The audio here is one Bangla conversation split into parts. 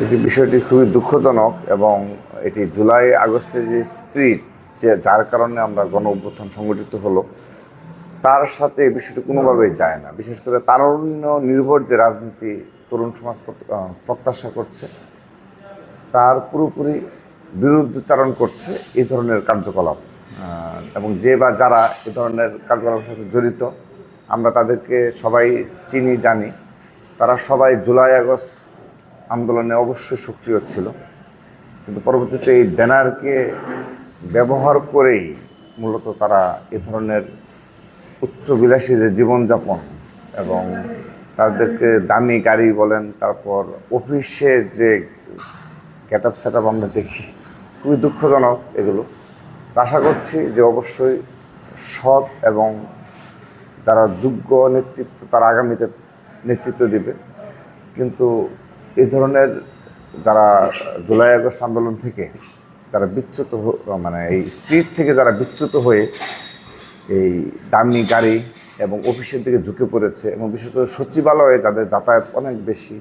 এটি বিষয়টি খুবই দুঃখজনক এবং এটি জুলাই আগস্টে যে স্পিরিট যার কারণে আমরা গণ অভ্যুত্থান সংগঠিত হলো তার সাথে এই বিষয়টি কোনোভাবেই যায় না। বিশেষ করে তারুণ্য নির্ভর যে রাজনীতি তরুণ সমাজ প্রত্যাশা করছে তার পুরোপুরি বিরুদ্ধচারণ করছে এই ধরনের কার্যকলাপ। এবং যে বা যারা এ ধরনের কার্যকলাপের সাথে জড়িত আমরা তাদেরকে সবাই চিনি জানি। তারা সবাই জুলাই আগস্ট আন্দোলনে অবশ্যই সক্রিয় ছিল, কিন্তু পরবর্তীতে এই ব্যানারকে ব্যবহার করেই মূলত তারা এ ধরনের উচ্চবিলাসী যে জীবনযাপন এবং তাদেরকে দামি গাড়ি বলেন, তারপর অফিসের যে গেট আপ সেট আপ আমরা দেখি, খুবই দুঃখজনক এগুলো। তো আশা করছি যে অবশ্যই সৎ এবং যারা যোগ্য নেতৃত্ব তারা আগামীতে নেতৃত্ব দিবে। কিন্তু এই ধরনের যারা জুলাই আগস্ট আন্দোলন থেকে যারা বিচ্যুত মানে এই স্ট্রিট থেকে যারা বিচ্যুত হয়ে এই দামি গাড়ি এবং অফিসের দিকে ঝুঁকে পড়েছে এবং বিশেষ করে সচিবালয়ে যাদের যাতায়াত অনেক বেশি,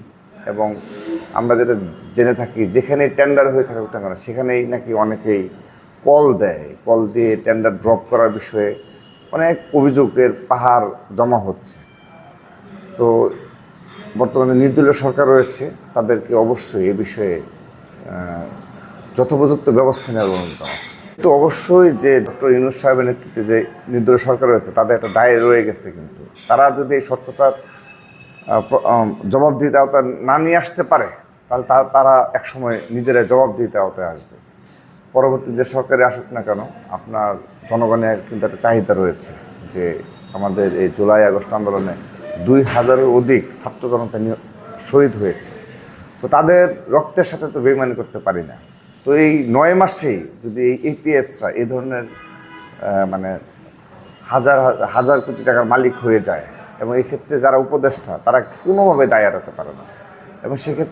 এবং আমরা যেটা জেনে থাকি যেখানেই টেন্ডার হয়ে থাকুক না কেন সেখানেই নাকি অনেকেই কল দেয়, কল দিয়ে টেন্ডার ড্রপ করার বিষয়ে অনেক অভিযোগের পাহাড় জমা হচ্ছে। তো বর্তমানে নির্দলীয় সরকার রয়েছে, তাদেরকে অবশ্যই এ বিষয়ে যথোপযুক্ত ব্যবস্থা নেওয়ার অনুরোধ জানাচ্ছে। তো অবশ্যই যে ডক্টর ইউনূস সাহেবের নেতৃত্বে যে নির্দলীয় সরকার রয়েছে তাদের একটা দায় রয়ে গেছে, কিন্তু তারা যদি এই স্বচ্ছতার জবাবদিহিতে আওতায় না নিয়ে আসতে পারে তাহলে তারা একসময় নিজেরাই জবাবদিহিতে আওতায় আসবে। পরবর্তী যে সরকারে আসুক না কেন আপনার জনগণের কিন্তু একটা চাহিদা রয়েছে যে আমাদের এই জুলাই আগস্ট আন্দোলনে 2000-এর অধিক ছাত্র জনতা শহীদ হয়েছে, তো তাদের রক্তের সাথে তো বেইমানি করতে পারি না। তো এই 9 মাসেই যদি এই এপিএসরা এই ধরনের মানে হাজার হাজার কোটি টাকার মালিক হয়ে যায় এবং এই ক্ষেত্রে যারা উপদেষ্টা তারা কোনোভাবে দায় এড়াতে পারে না, এবং সেক্ষেত্রে